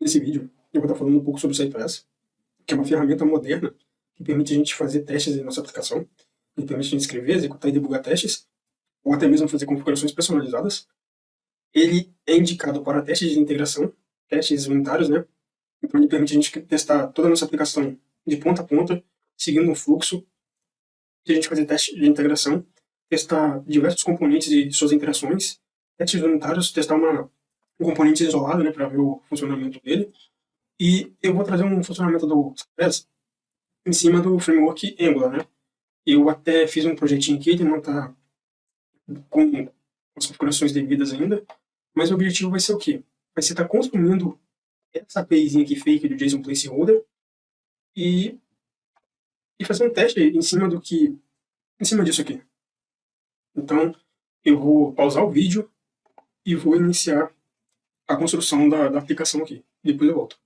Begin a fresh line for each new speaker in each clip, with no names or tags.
Nesse vídeo, eu vou estar falando um pouco sobre o Cypress, que é uma ferramenta moderna que permite a gente fazer testes em nossa aplicação, que permite a gente escrever, executar e debugar testes, ou até mesmo fazer configurações personalizadas. Ele é indicado para testes de integração, testes unitários, né? Então ele permite a gente testar toda a nossa aplicação de ponta a ponta, seguindo um fluxo, de a gente fazer teste de integração, testar diversos componentes e suas interações, testes unitários, testar um componente isolado, né, para ver o funcionamento dele. E eu vou trazer um funcionamento do Cypress em cima do framework Angular, né? Eu até fiz um projetinho aqui, ele não está com as configurações devidas ainda, mas o objetivo vai ser o quê? Vai ser estar construindo essa APIzinha aqui fake do JSON Placeholder e fazer um teste em cima disso aqui. Então, eu vou pausar o vídeo e vou iniciar a construção da aplicação aqui. Depois eu volto.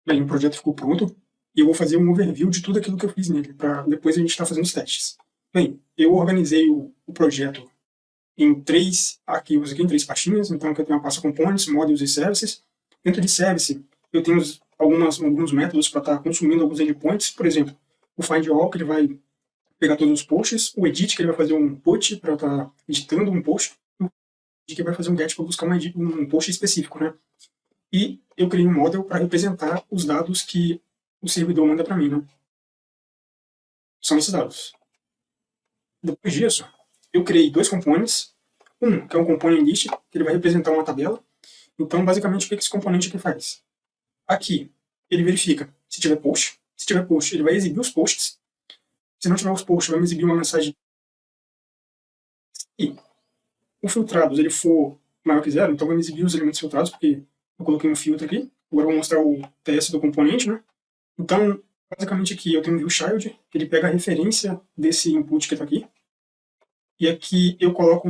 Bem, o projeto ficou pronto e eu vou fazer um overview de tudo aquilo que eu fiz nele, para depois a gente estar fazendo os testes. Bem, eu organizei o projeto em 3 arquivos aqui, em 3 pastinhas. Então aqui eu tenho a pasta Components, Modules e Services. Dentro de Service, eu tenho alguns métodos para estar consumindo alguns endpoints. Por exemplo, o Find All, que ele vai pegar todos os posts. O Edit, que ele vai fazer um put para estar editando um post. E o Edit, que vai fazer um get para buscar um post específico, né? E eu criei um model para representar os dados que o servidor manda para mim, né? São esses dados. Depois disso, eu criei 2 components. Um, que é um component list, que ele vai representar uma tabela. Então, basicamente, o que esse componente aqui faz? Aqui, ele verifica se tiver post. Se tiver post, ele vai exibir os posts. Se não tiver os posts, vai me exibir uma mensagem. E o filtrado, ele for maior que 0, então vai me exibir os elementos filtrados, porque eu coloquei um filtro aqui. Agora eu vou mostrar o TS do componente, né? Então, basicamente aqui eu tenho um viewChild, que ele pega a referência desse input que está aqui. E aqui eu coloco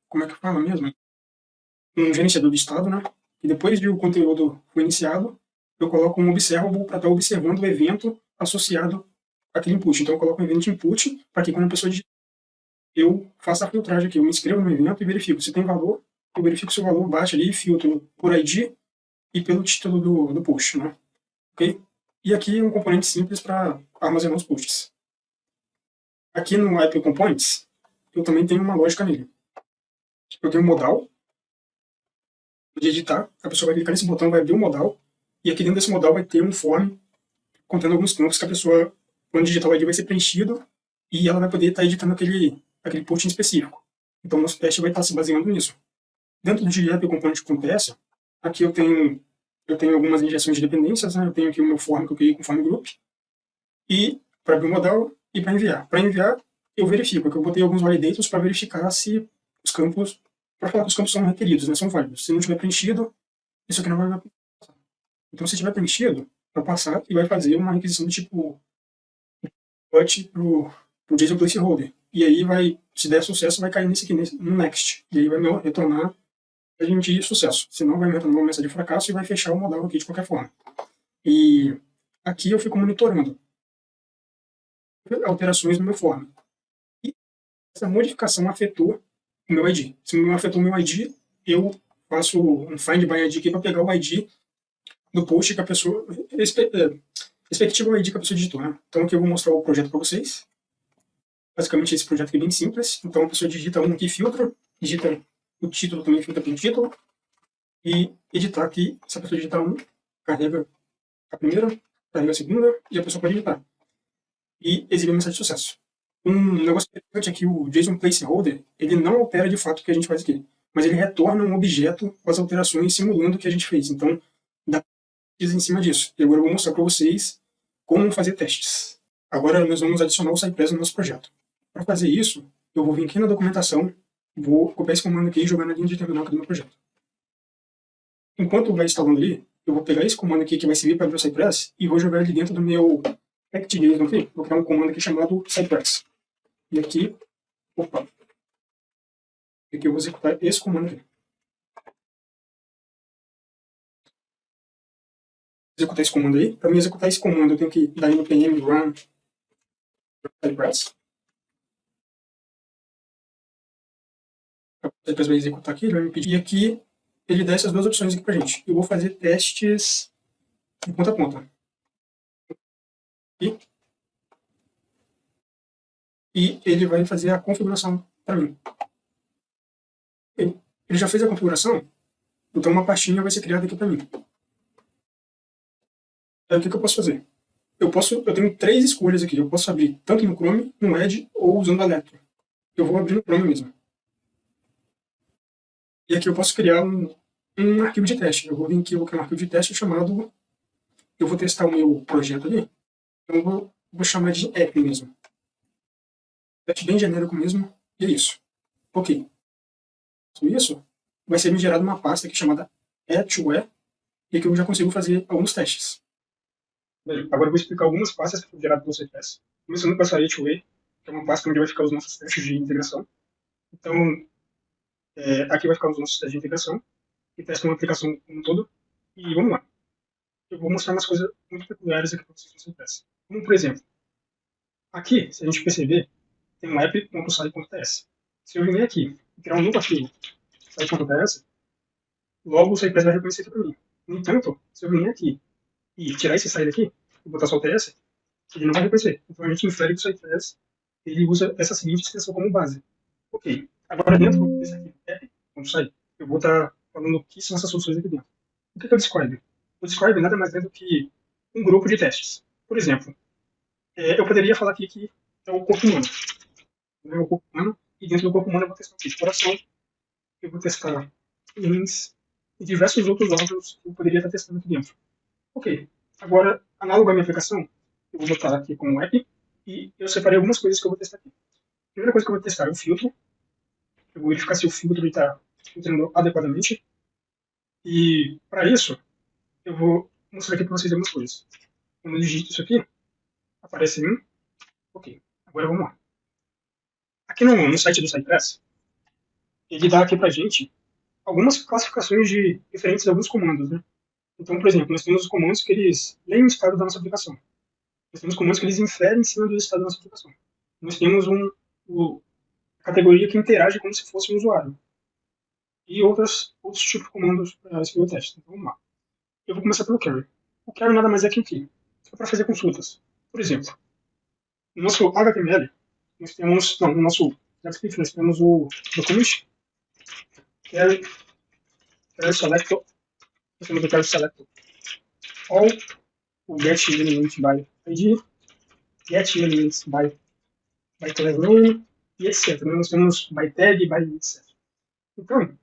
como é que fala mesmo? Um gerenciador de estado, né? E depois de o conteúdo foi iniciado, eu coloco um observable para estar observando o evento associado àquele input. Então eu coloco um event input para que quando a pessoa digita, eu faça a filtragem aqui. Eu me inscrevo no evento e verifico se tem valor, eu verifico se o valor bate ali, filtro por ID e pelo título do post, né? Ok? E aqui um componente simples para armazenar os posts. Aqui no IP Components, eu também tenho uma lógica nele. Eu tenho um modal de editar, a pessoa vai clicar nesse botão, vai abrir um modal, e aqui dentro desse modal vai ter um form contendo alguns campos que a pessoa, quando digitar o ID, vai ser preenchido, e ela vai poder estar editando aquele post em específico. Então, nosso teste vai estar se baseando nisso. Dentro do app component com teste, aqui eu tenho algumas injeções de dependências, né? Eu tenho aqui o meu form que eu criei com form group, e para abrir o modal e para enviar. Para enviar, eu verifico, que eu botei alguns validators para verificar se os campos, para falar que os campos são requeridos, né? São válidos. Se não tiver preenchido, isso aqui não vai passar. Então, se tiver preenchido, vai passar e vai fazer uma requisição do tipo put pro JSON Placeholder. E aí vai, se der sucesso, vai cair nesse aqui, no next. E aí vai me retornar a gente de sucesso. Senão vai me retornar uma mensagem de fracasso e vai fechar o modal aqui de qualquer forma. E aqui eu fico monitorando alterações no meu form. E essa modificação afetou o meu ID. Se não afetou o meu ID, eu faço um find by ID aqui para pegar o ID do post que a pessoa, respectivo ao ID que a pessoa digitou, né? Então aqui eu vou mostrar o projeto para vocês. Basicamente esse projeto aqui é bem simples. Então a pessoa digita um aqui, filtra, digita o título também, filtra pelo título, e editar aqui, se a pessoa digitar um, carrega a primeira, carrega a segunda, e a pessoa pode editar. E exibir a mensagem de sucesso. Um negócio interessante é que o JSON Placeholder, ele não altera de fato o que a gente faz aqui, mas ele retorna um objeto com as alterações simulando o que a gente fez. Então, dá pesquisa em cima disso. E agora eu vou mostrar para vocês como fazer testes. Agora nós vamos adicionar o Cypress no nosso projeto. Para fazer isso, eu vou vir aqui na documentação, vou copiar esse comando aqui e jogar na linha de terminal aqui do meu projeto. Enquanto vai instalando ali, eu vou pegar esse comando aqui que vai servir para abrir o Cypress e vou jogar ele dentro do meu ActJSON aqui. Vou criar um comando aqui chamado Cypress. E aqui, aqui eu vou executar esse comando aqui. Executar esse comando aí. Para mim executar esse comando, eu tenho que dar no npm run Cypress. Depois vai executar aqui, ele vai me pedir. E aqui ele dá essas duas opções aqui pra gente. Eu vou fazer testes de ponta a ponta. E, e ele vai fazer a configuração para mim. Ele já fez a configuração, então uma pastinha vai ser criada aqui para mim. Aí o que eu posso fazer? Eu tenho três escolhas aqui. Eu posso abrir tanto no Chrome, no Edge ou usando a Electron. Eu vou abrir no Chrome mesmo. E aqui eu posso criar um arquivo de teste. Eu vou vir aqui, eu vou criar um arquivo de teste chamado... Eu vou testar o meu projeto ali. Então eu vou chamar de app mesmo. Teste bem genérico mesmo. E é isso. Ok. Isso vai ser me gerado uma pasta aqui chamada add2e e que eu já consigo fazer alguns testes. Bem, agora eu vou explicar algumas pastas que foram geradas pelo CTS. Começando com essa add2e, que é uma pasta onde vai ficar os nossos testes de integração. Então, aqui vai ficar os nossos testes de integração, que testam uma aplicação como um todo. E vamos lá. Eu vou mostrar umas coisas muito peculiares aqui para vocês no CTS. Como, por exemplo, aqui, se a gente perceber, tem um app.sai.ts. Se eu vir aqui e criar um novo arquivo, sai.ts, logo o SciPress vai reconhecer aqui para mim. No entanto, se eu vir aqui e tirar esse sai daqui, e botar só o TS, ele não vai reconhecer. Então a gente infere que o SciPress ele usa essa seguinte extensão como base. Ok. Agora dentro desse aqui, app, quando sair, eu vou estar falando o que são essas soluções aqui dentro. O que é o Describe? O Describe nada mais é do que um grupo de testes. Por exemplo, eu poderia falar aqui que é o corpo humano. Né, o corpo humano, e dentro do corpo humano eu vou testar aqui coração, eu vou testar rins e diversos outros órgãos que eu poderia estar testando aqui dentro. Ok. Agora, análogo à minha aplicação, eu vou botar aqui como app e eu separei algumas coisas que eu vou testar aqui. A primeira coisa que eu vou testar é o filtro. Eu vou verificar se o filtro está filtrando adequadamente. E, para isso, eu vou mostrar aqui para vocês algumas coisas. Quando eu digito isso aqui, aparece em um. Ok. Agora vamos lá. Aqui no site do SciPress, ele dá aqui para gente algumas classificações de diferentes de alguns comandos, né? Então, por exemplo, nós temos os comandos que eles leem o estado da nossa aplicação. Nós temos comandos que eles inferem em cima do estado da nossa aplicação. Nós temos a categoria que interage como se fosse um usuário. E outros tipos de comandos para escrever o teste. Então, vamos lá. Eu vou começar pelo carry. O carry nada mais é que o quê? É para fazer consultas. Por exemplo, no nosso HTML, nós temos, não, no nosso JavaScript, nós temos o document carry selector, nós temos o carry selector all, o get element by ID, get elements by class name, e etc. Nós temos by tag, by etc. Então,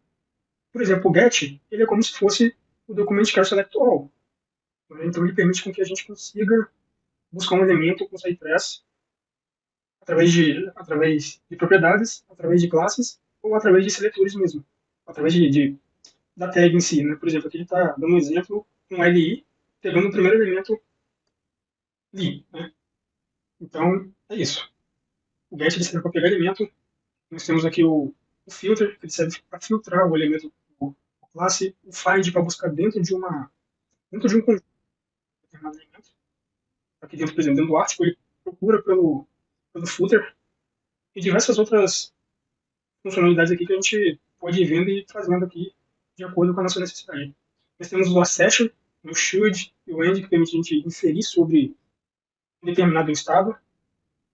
por exemplo, o get, ele é como se fosse o documento que select all. Então, ele permite com que a gente consiga buscar um elemento com SciPress através de propriedades, através de classes ou através de seletores mesmo, através da tag em si. Né? Por exemplo, aqui ele está dando um exemplo, um LI, pegando o primeiro elemento li. Né? Então, é isso. O get ele serve para pegar elemento. Nós temos aqui o filter, que ele serve para filtrar o elemento da classe, o find para buscar dentro de um conjunto determinado elemento. Aqui dentro, por exemplo, dentro do artigo, ele procura pelo footer e diversas outras funcionalidades aqui que a gente pode ir vendo e trazendo aqui de acordo com a nossa necessidade. Nós temos o accession, o should e o end, que permite a gente inferir sobre um determinado estado.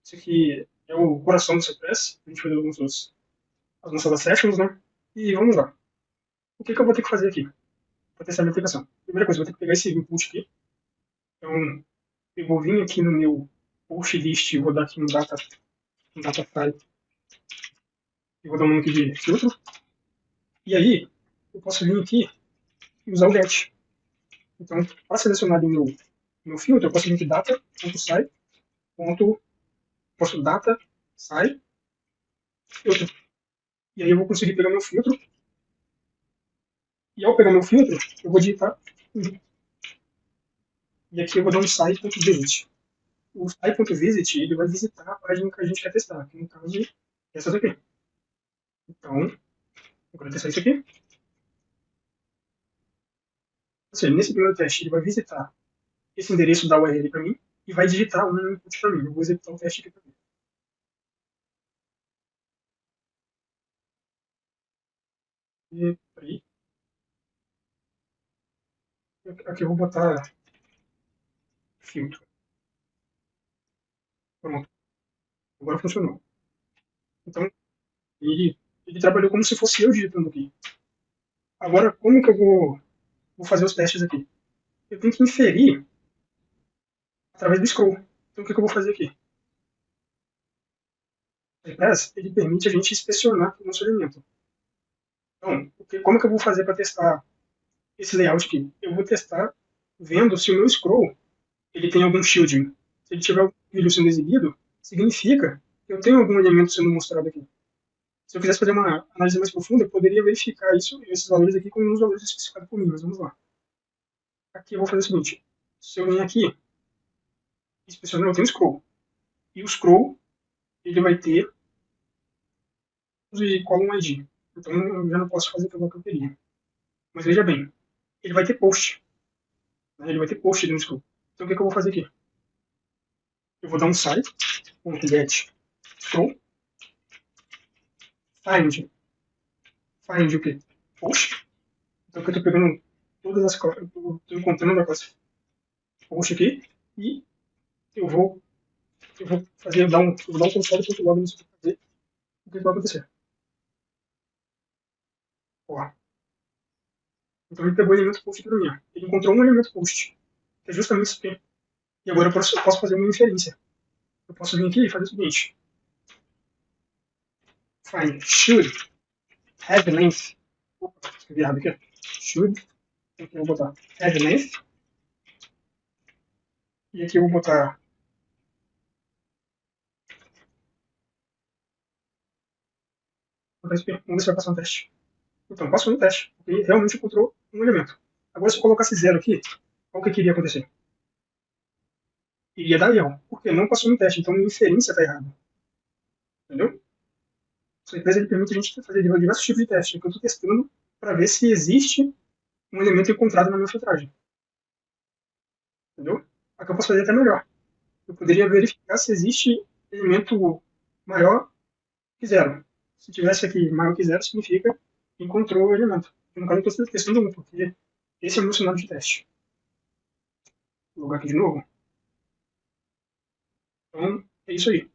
Isso aqui é o coração do CPS, a gente faz as nossas accessions, né? E vamos lá. O que eu vou ter que fazer aqui para testar a minha aplicação? Primeira coisa, eu vou ter que pegar esse input aqui. Então, eu vou vir aqui no meu post list, vou dar aqui um data file, e vou dar um nome aqui de filtro. E aí, eu posso vir aqui e usar o get. Então, para selecionar o meu filtro, eu posso vir aqui data.sai, posso data, sai, filtro. E aí eu vou conseguir pegar meu filtro. E ao pegar meu filtro, eu vou digitar. E aqui eu vou dar um sai.visit. O sai.visit, ele vai visitar a página que a gente quer testar. Que no caso, essa daqui. Então, eu vou testar isso aqui. Ou seja, nesse primeiro teste, ele vai visitar esse endereço da URL para mim e vai digitar um input para mim. Eu vou executar o teste aqui para mim. E aí, aqui eu vou botar filtro. Pronto, agora funcionou. Então, ele trabalhou como se fosse eu digitando aqui. Agora, como que eu vou fazer os testes aqui? Eu tenho que inferir através do scroll. Então, o que eu vou fazer aqui? O iPass, ele permite a gente inspecionar o nosso elemento. Então, como que eu vou fazer para testar esse layout aqui? Eu vou testar vendo se o meu scroll ele tem algum shielding. Se ele tiver um vídeo sendo exibido, significa que eu tenho algum elemento sendo mostrado aqui. Se eu quisesse fazer uma análise mais profunda, eu poderia verificar esses valores aqui com os valores especificados por mim, mas vamos lá. Aqui eu vou fazer o seguinte, se eu vir aqui, inspecionar, eu tenho o scroll. E o scroll, ele vai ter e column ID. Então eu já não posso fazer pelo que eu queria. Mas veja bem, ele vai ter post. Né? Ele vai ter post no scroll. Então o que eu vou fazer aqui? Eu vou dar um site.get scroll find o quê? Post. Então aqui eu estou pegando todas as estou encontrando a classe post aqui e eu vou fazer eu vou dar um console.log nisso para ver o que vai acontecer. Ó. Então ele pegou o elemento post para mim. Ele encontrou um elemento post, que é justamente isso aqui. E agora eu posso fazer uma inferência. Eu posso vir aqui e fazer o seguinte: find should have length. Opa, escrevi errado aqui. Should. Aqui eu vou botar have length. E aqui eu vou botar. Vamos ver se vai passar um teste. Então, passou no teste. Porque realmente encontrou um elemento. Agora, se eu colocasse zero aqui, qual que iria acontecer? Iria dar erro. Porque não passou no teste. Então, a inferência está errada. Entendeu? Essa empresa ele permite a gente fazer diversos tipos de testes. Que eu estou testando para ver se existe um elemento encontrado na minha filtragem. Entendeu? Aqui eu posso fazer até melhor. Eu poderia verificar se existe elemento maior que zero. Se tivesse aqui maior que zero, significa que encontrou o elemento. No caso, eu estou testando um, porque esse é o meu cenário de teste. Vou logar aqui de novo. Então, é isso aí.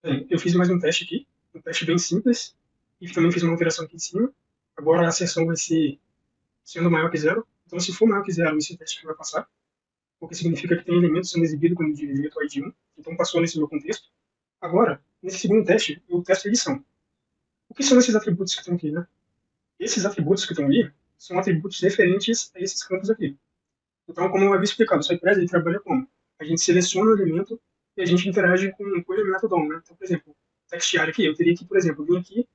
Bem, eu fiz mais um teste aqui, um teste bem simples, e também fiz uma alteração aqui em cima. Agora a seção vai ser sendo maior que zero. Então, se for maior que zero, esse teste vai passar, porque significa que tem elementos sendo exibidos quando eu digito o ID 1. Então, passou nesse meu contexto. Agora, nesse segundo teste, eu testo a edição. O que são esses atributos que estão aqui, né? Esses atributos que estão ali são atributos referentes a esses campos aqui. Então, como eu havia explicado, o SciPress ele trabalha como? A gente seleciona o elemento e a gente interage com o elemento DOM, né? Então, por exemplo, text area aqui, eu teria que, por exemplo, vir aqui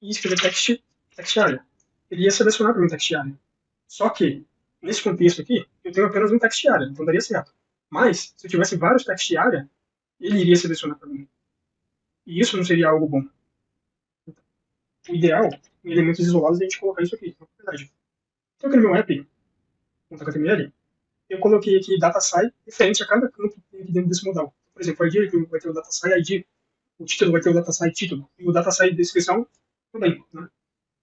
e escrever text area. Ele ia selecionar para mim text area. Só que, nesse contexto aqui, eu tenho apenas um text area, então daria certo. Mas, se eu tivesse vários text area, ele iria selecionar para mim. E isso não seria algo bom. O ideal, em elementos isolados, é a gente colocar isso aqui, na verdade. Então, aqui no meu app.html, eu coloquei aqui datasci referente a cada campo que tem aqui dentro desse modal. Por exemplo, o ID vai ter o datasci ID, o título vai ter o datasci título, e o datasci descrição também. Né?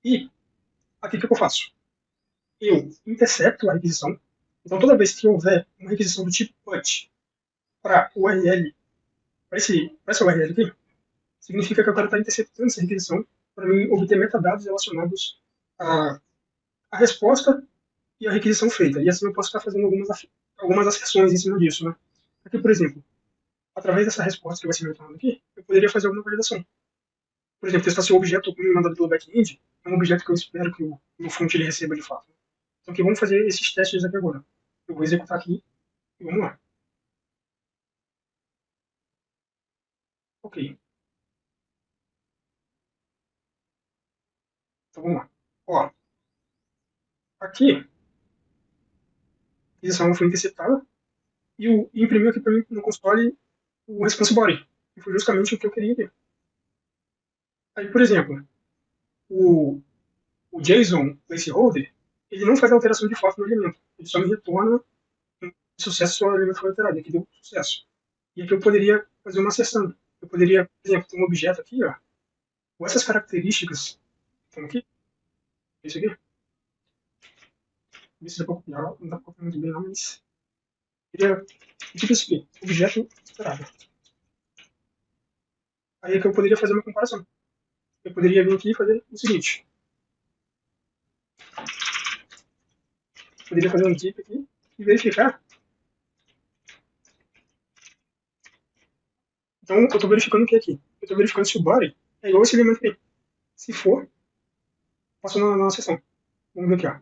E aqui o que eu faço? Eu intercepto a requisição. Então, toda vez que houver uma requisição do tipo put para o URL, para essa URL aqui, significa que eu quero estar interceptando essa requisição para mim obter metadados relacionados à resposta e a requisição feita. E assim eu posso estar fazendo algumas acessões em cima disso. Né? Aqui, por exemplo, através dessa resposta que vai ser retornada aqui, eu poderia fazer alguma validação. Por exemplo, testar se o objeto mandado pelo back-end é um objeto que eu espero que o front ele receba de fato. Então, aqui, vamos fazer esses testes aqui agora. Eu vou executar aqui e vamos lá. Ok. Então, vamos lá. Ó, aqui, a aquisição foi interceptada e imprimiu aqui para mim no console o response body, que foi justamente o que eu queria aqui. Aí, por exemplo, o, o JSON placeholder, ele não faz alteração de fato no elemento. Ele só me retorna sucesso se o elemento foi alterado. Aqui deu sucesso. E aqui eu poderia fazer uma sessão. Eu poderia, por exemplo, ter um objeto aqui, ó, Com essas características, estão aqui, isso aqui, ver se dá pra copiar, não dá pra copiar muito bem não, mas seria tipo isso aqui, objeto esperado. Aí é que eu poderia fazer uma comparação. Eu poderia vir aqui e fazer o seguinte, poderia fazer um zip aqui e verificar. Então, eu estou verificando o que aqui? Eu estou verificando se o body é igual a esse elemento aqui. Se for, passo na seção. Vamos ver aqui, ó.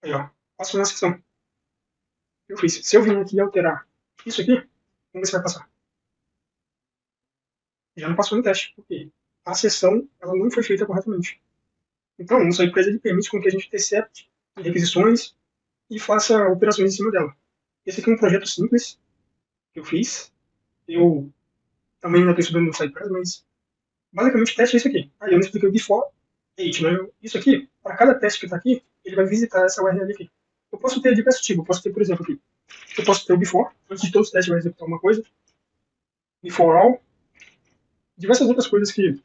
Aí, ó. Passo na seção. Eu fiz. Se eu vim aqui e alterar isso aqui, vamos ver se vai passar. Já não passou no teste, porque a seção ela não foi feita corretamente. Então, o SciPress ele permite com que a gente intercepte requisições e faça operações em cima dela. Esse aqui é um projeto simples que eu fiz. Eu também ainda estou estudando no SciPress, mas basicamente o teste é isso aqui. Aí eu não expliquei o before, date, né? Isso aqui, para cada teste que está aqui, ele vai visitar essa URL aqui. Eu posso ter diversos tipos. Eu posso ter, por exemplo, aqui. Eu posso ter o before, antes de todos os testes vai executar uma coisa. Before all. Diversas outras coisas que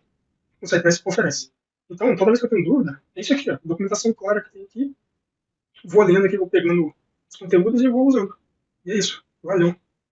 o SciPress oferece. Então, toda vez que eu tenho dúvida, é isso aqui, ó. Documentação clara que tem aqui. Vou lendo aqui, vou pegando os conteúdos e vou usando. E é isso. Valeu.